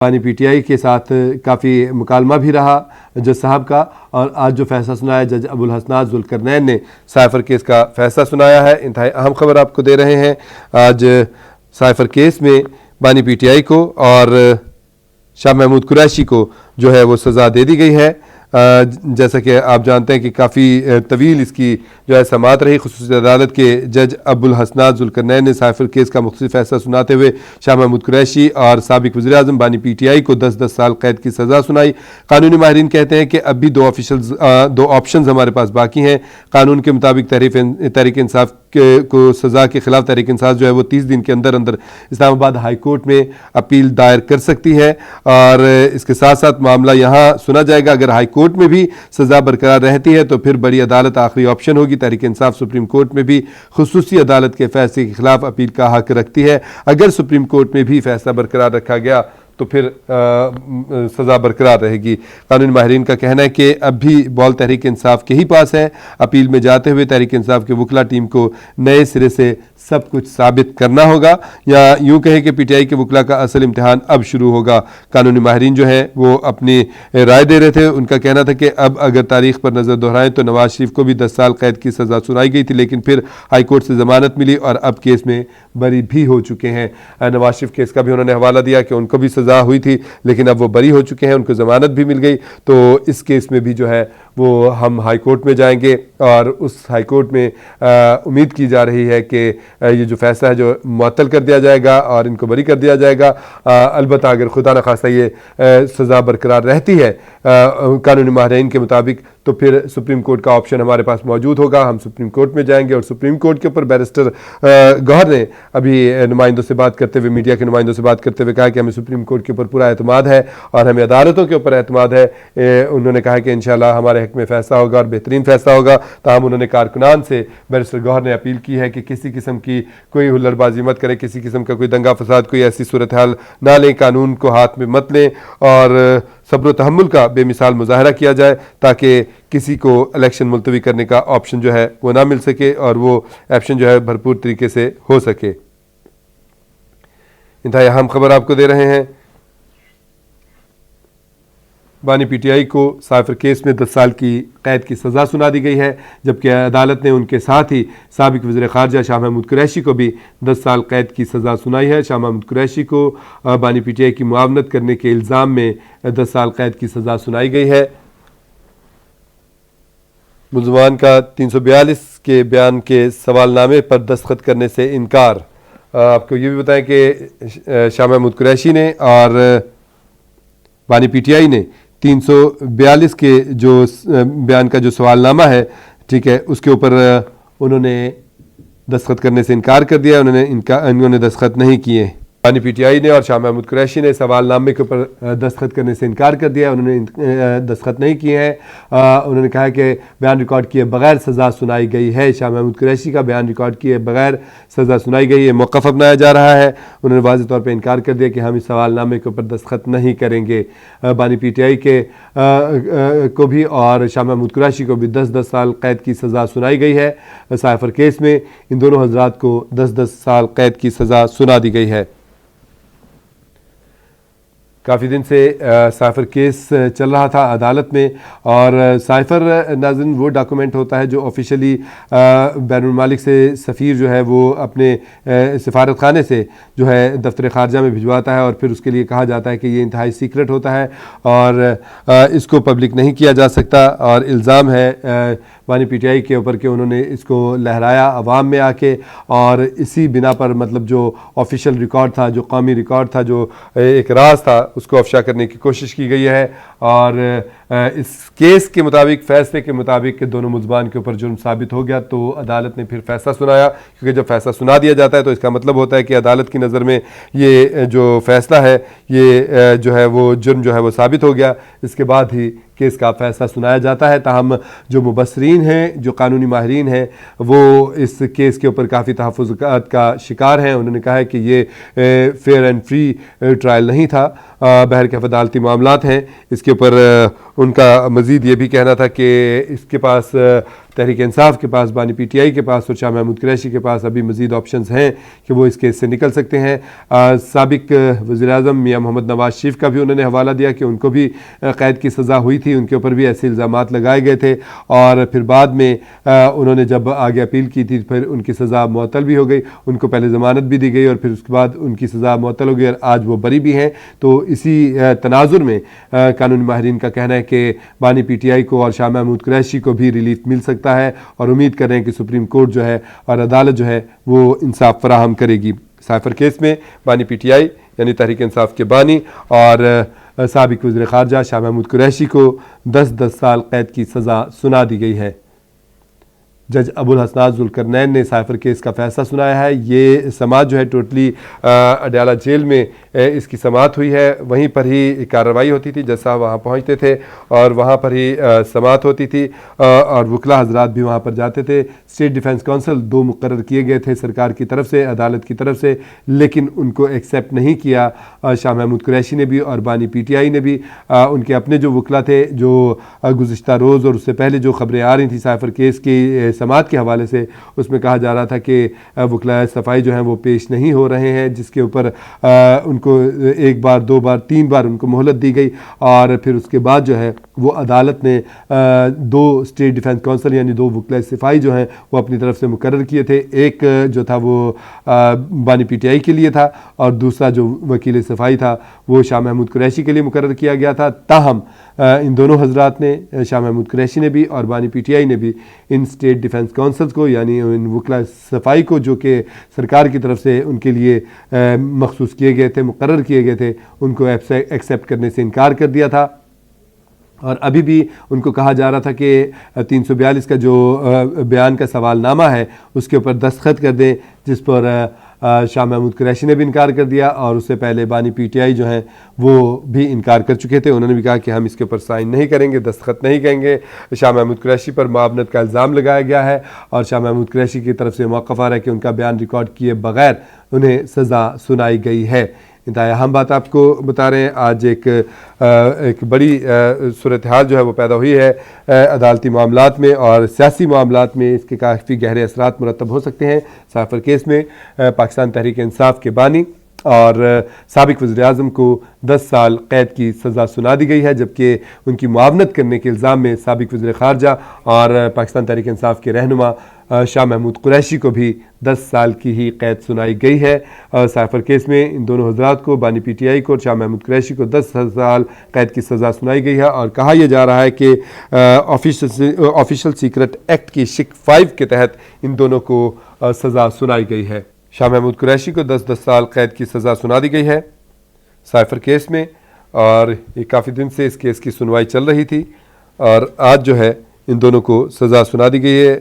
بانی P T I کے ساتھ کافی مکالمہ بھی رہا جج صاحب کا، اور آج جو فیصلہ سنایا جج ابوالحسنات ذوالقرنین نے سائفر کیس کا فیصلہ سنایا ہے۔ انتہائی اہم خبر آپ کو دے رہے ہیں۔ آج سائفر کیس میں بانی پی ٹی آئی کو اور شاہ محمود قریشی کو جو ہے وہ سزا دے دی گئی ہے۔ جیسا کہ آپ جانتے ہیں کہ کافی طویل اس کی جو ہے سماعت رہی۔ خصوصی عدالت کے جج ابوالحسنات ذوالقرنین نے سائفر کیس کا مختصر فیصلہ سناتے ہوئے شاہ محمود قریشی اور سابق وزیر اعظم بانی پی ٹی آئی کو 10 سال قید کی سزا سنائی۔ قانونی ماہرین کہتے ہیں کہ اب بھی دو آپشنز ہمارے پاس باقی ہیں۔ قانون کے مطابق تحریک انصاف کو سزا کے خلاف تحریک انصاف جو ہے وہ 30 دن کے اندر اسلام آباد ہائی کورٹ میں اپیل دائر کر سکتی ہے، اور اس کے ساتھ ساتھ معاملہ یہاں سنا جائے گا۔ اگر ہائی کورٹ میں بھی سزا برقرار رہتی ہے تو پھر بڑی عدالت آخری آپشن ہوگی۔ تحریک انصاف سپریم کورٹ میں بھی خصوصی عدالت کے فیصلے کے خلاف اپیل کا حق رکھتی ہے۔ اگر سپریم کورٹ میں بھی فیصلہ برقرار رکھا گیا تو پھر سزا برقرار رہے گی۔ قانونی ماہرین کا کہنا ہے کہ اب بھی بال تحریک انصاف کے ہی پاس ہے۔ اپیل میں جاتے ہوئے تحریک انصاف کے وکلا ٹیم کو نئے سرے سے سب کچھ ثابت کرنا ہوگا، یا یوں کہیں کہ پی ٹی آئی کے وکلا کا اصل امتحان اب شروع ہوگا۔ قانونی ماہرین جو ہیں وہ اپنی رائے دے رہے تھے۔ ان کا کہنا تھا کہ اب اگر تاریخ پر نظر دہرائیں تو نواز شریف کو بھی 10 سال قید کی سزا سنائی گئی تھی، لیکن پھر ہائی کورٹ سے ضمانت ملی اور اب کیس میں بری بھی ہو چکے ہیں۔ نواز شریف کیس کا بھی انہوں نے حوالہ دیا کہ ان کو بھی سزا ہوئی تھی لیکن اب وہ بری ہو چکے ہیں، ان کو ضمانت بھی مل گئی۔ تو اس کیس میں بھی جو ہے وہ ہم ہائی کورٹ میں جائیں گے، اور اس ہائی کورٹ میں امید کی جا رہی ہے کہ یہ جو فیصلہ ہے جو معطل کر دیا جائے گا اور ان کو بری کر دیا جائے گا۔ البتہ اگر خدا نخواستہ یہ سزا برقرار رہتی ہے قانونی ماہرین کے مطابق تو پھر سپریم کورٹ کا آپشن ہمارے پاس موجود ہوگا۔ ہم سپریم کورٹ میں جائیں گے، اور سپریم کورٹ کے اوپر بیرسٹر گوہر نے ابھی نمائندوں سے بات کرتے ہوئے، میڈیا کے نمائندوں سے بات کرتے ہوئے کہا کہ ہمیں سپریم کورٹ کے اوپر پورا اعتماد ہے اور ہمیں عدالتوں کے اوپر اعتماد ہے۔ انہوں نے کہا کہ انشاءاللہ ہمارے حق میں فیصلہ ہوگا اور بہترین فیصلہ ہوگا۔ تاہم انہوں نے کارکنان سے، بیرسٹر گوہر نے اپیل کی ہے کہ کسی قسم کی کوئی ہلڑ بازی مت کریں، کسی قسم کا کوئی دنگا فساد، کوئی ایسی صورتحال نہ لیں، قانون کو ہاتھ میں مت لیں، اور صبر و تحمل کا بے مثال مظاہرہ کیا جائے تاکہ کسی کو الیکشن ملتوی کرنے کا آپشن جو ہے وہ نہ مل سکے اور وہ ایکشن جو ہے بھرپور طریقے سے ہو سکے۔ انتہائی اہم خبر آپ کو دے رہے ہیں۔ بانی پی ٹی آئی کو سائفر کیس میں 10 سال کی قید کی سزا سنا دی گئی ہے، جبکہ عدالت نے ان کے ساتھ ہی سابق وزیر خارجہ شاہ محمود قریشی کو بھی 10 سال قید کی سزا سنائی ہے۔ شاہ محمود قریشی کو بانی پی ٹی آئی کی معاونت کرنے کے الزام میں 10 سال قید کی سزا سنائی گئی ہے۔ ملزمان کا 342 کے بیان کے سوال نامے پر دستخط کرنے سے انکار۔ آپ کو یہ بھی بتائیں کہ شاہ محمود قریشی نے اور بانی پی ٹی آئی نے 342 کے جو بیان کا جو سوال نامہ ہے، ٹھیک ہے، اس کے اوپر انہوں نے دستخط کرنے سے انکار کر دیا۔ انہوں نے دستخط نہیں کیے۔ بانی پی ٹی آئی نے اور شاہ محمود قریشی نے سوال نامے کے اوپر دستخط کرنے سے انکار کر دیا۔ انہوں نے دستخط نہیں کیے ہیں۔ انہوں نے کہا کہ بیان ریکارڈ کیے بغیر سزا سنائی گئی ہے۔ شاہ محمود قریشی کا بیان ریکارڈ کیے بغیر سزا سنائی گئی ہے، موقف اپنایا جا رہا ہے۔ انہوں نے واضح طور پہ انکار کر دیا کہ ہم اس سوال نامے کے اوپر دستخط نہیں کریں گے۔ بانی پی ٹی آئی کو بھی اور شاہ محمود قریشی کو بھی 10 سال قید کی سزا سنائی گئی ہے۔ سائفر کیس میں ان دونوں حضرات کو 10 سال قید کی سزا سنا دی گئی ہے۔ کافی دن سے سائفر کیس چل رہا تھا عدالت میں، اور سائفر ناظرین وہ ڈاکومنٹ ہوتا ہے جو آفیشلی بین الممالک سے سفیر جو ہے وہ اپنے سفارت خانے سے جو ہے دفتر خارجہ میں بھجواتا ہے، اور پھر اس کے لیے کہا جاتا ہے کہ یہ انتہائی سیکرٹ ہوتا ہے اور اس کو پبلک نہیں کیا جا سکتا۔ اور الزام ہے بانی پی ٹی آئی کے اوپر کہ انہوں نے اس کو لہرایا عوام میں آ کے، اور اسی بنا پر مطلب جو آفیشیل ریکارڈ تھا، جو قومی ریکارڈ تھا، جو ایک راز تھا، اس کو افشا کرنے کی کوشش کی گئی ہے۔ اور اس کیس کے مطابق، فیصلے کے مطابق کہ دونوں ملزمان کے اوپر جرم ثابت ہو گیا، تو عدالت نے پھر فیصلہ سنایا، کیونکہ جب فیصلہ سنا دیا جاتا ہے تو اس کا مطلب ہوتا ہے کہ عدالت کی نظر میں یہ جو فیصلہ ہے، یہ جو ہے وہ جرم جو ہے وہ ثابت ہو گیا۔ اس کے بعد ہی کیس کا فیصلہ سنایا جاتا ہے۔ تاہم جو مبصرین ہیں، جو قانونی ماہرین ہیں، وہ اس کیس کے اوپر کافی تحفظات کا شکار ہیں۔ انہوں نے کہا ہے کہ یہ فیئر اینڈ فری ٹرائل نہیں تھا، بہرکیف عدالتی معاملات ہیں۔ اس کے اوپر ان کا مزید یہ بھی کہنا تھا کہ اس کے پاس تحریک انصاف کے پاس، بانی پی ٹی آئی کے پاس اور شاہ محمود قریشی کے پاس ابھی مزید آپشنز ہیں کہ وہ اس کیس سے نکل سکتے ہیں۔ سابق وزیر اعظم میاں محمد نواز شریف کا بھی انہوں نے حوالہ دیا کہ ان کو بھی قید کی سزا ہوئی تھی، ان کے اوپر بھی ایسے الزامات لگائے گئے تھے، اور پھر بعد میں انہوں نے جب آگے اپیل کی تھی پھر ان کی سزا معطل بھی ہو گئی، ان کو پہلے ضمانت بھی دی گئی اور پھر اس کے بعد ان کی سزا معطل ہو گئی اور آج وہ بری بھی ہیں۔ تو اسی تناظر میں قانونی ماہرین کا کہنا ہے کہ بانی پی ٹی آئی کو اور شاہ محمود قریشی کو بھی ریلیف مل سکتا ہے، اور امید کر رہے ہیں کہ سپریم کورٹ جو ہے اور عدالت جو ہے وہ انصاف فراہم کرے گی۔ سائفر کیس میں بانی پی ٹی آئی یعنی تحریک انصاف کے بانی اور سابق وزیر خارجہ شاہ محمود قریشی کو 10 سال قید کی سزا سنا دی گئی ہے۔ جج ابوالحسنات ذوالقرنین نے سائفر کیس کا فیصلہ سنایا ہے۔ یہ سماعت جو ہے ٹوٹلی اڈیالہ جیل میں اس کی سماعت ہوئی ہے، وہیں پر ہی کارروائی ہوتی تھی، جج صاحب وہاں پہنچتے تھے اور وہاں پر ہی سماعت ہوتی تھی اور وکلا حضرات بھی وہاں پر جاتے تھے۔ اسٹیٹ ڈیفنس کونسل 2 مقرر کیے گئے تھے سرکار کی طرف سے، عدالت کی طرف سے، لیکن ان کو ایکسیپٹ نہیں کیا شاہ محمود قریشی نے بھی اور بانی پی ٹی آئی نے بھی۔ ان کے اپنے جو وکلا تھے جو گزشتہ روز اور اس سے پہلے جو خبریں آ رہی تھیں سائفر کیس کی سماعت کے حوالے سے، اس میں کہا جا رہا تھا کہ وکلاء صفائی جو ہیں وہ پیش نہیں ہو رہے ہیں، جس کے اوپر ان کو 1 بار 2 بار 3 بار ان کو مہلت دی گئی، اور پھر اس کے بعد جو ہے وہ عدالت نے 2 اسٹیٹ ڈیفنس کونسل یعنی 2 وکلاء صفائی جو ہیں وہ اپنی طرف سے مقرر کیے تھے۔ ایک جو تھا وہ بانی پی ٹی آئی کے لیے تھا اور دوسرا جو وکیل صفائی تھا وہ شاہ محمود قریشی کے لیے مقرر کیا گیا تھا۔ تاہم ان دونوں حضرات نے، شاہ محمود قریشی نے بھی اور بانی پی ٹی آئی نے بھی، ان اسٹیٹ ڈیفنس کونسلز کو یعنی ان وکلاء صفائی کو جو کہ سرکار کی طرف سے ان کے لیے مخصوص کیے گئے تھے، مقرر کیے گئے تھے، ان کو ایکسیپٹ کرنے سے انکار کر دیا تھا، اور ابھی بھی ان کو کہا جا رہا تھا کہ 342 کا جو بیان کا سوال نامہ ہے اس کے اوپر دستخط کر دیں، جس پر شاہ محمود قریشی نے بھی انکار کر دیا اور اس سے پہلے بانی پی ٹی آئی جو ہیں وہ بھی انکار کر چکے تھے۔ انہوں نے بھی کہا کہ ہم اس کے اوپر سائن نہیں کریں گے، دستخط نہیں کریں گے۔ شاہ محمود قریشی پر معاونت کا الزام لگایا گیا ہے اور شاہ محمود قریشی کی طرف سے موقف آ رہا ہے کہ ان کا بیان ریکارڈ کیے بغیر انہیں سزا سنائی گئی ہے۔ انتہائی اہم بات آپ کو بتا رہے ہیں، آج ایک بڑی صورتحال جو ہے وہ پیدا ہوئی ہے عدالتی معاملات میں اور سیاسی معاملات میں، اس کے کافی گہرے اثرات مرتب ہو سکتے ہیں۔ سائفر کیس میں پاکستان تحریک انصاف کے بانی اور سابق وزیر اعظم کو 10 سال قید کی سزا سنا دی گئی ہے، جبکہ ان کی معاونت کرنے کے الزام میں سابق وزیر خارجہ اور پاکستان تحریک انصاف کے رہنما شاہ محمود قریشی کو بھی 10 سال کی ہی قید سنائی گئی ہے۔ سائفر کیس میں ان دونوں حضرات کو، بانی پی ٹی آئی کو اور شاہ محمود قریشی کو 10 سال قید کی سزا سنائی گئی ہے، اور کہا یہ جا رہا ہے کہ آفیشل سیکرٹ ایکٹ کی شق 5 کے تحت ان دونوں کو سزا سنائی گئی ہے۔ شاہ محمود قریشی کو 10 سال قید کی سزا سنا دی گئی ہے سائفر کیس میں، اور یہ کافی دن سے اس کیس کی سنوائی چل رہی تھی اور آج جو ہے ان دونوں کو سزا سنا دی گئی ہے۔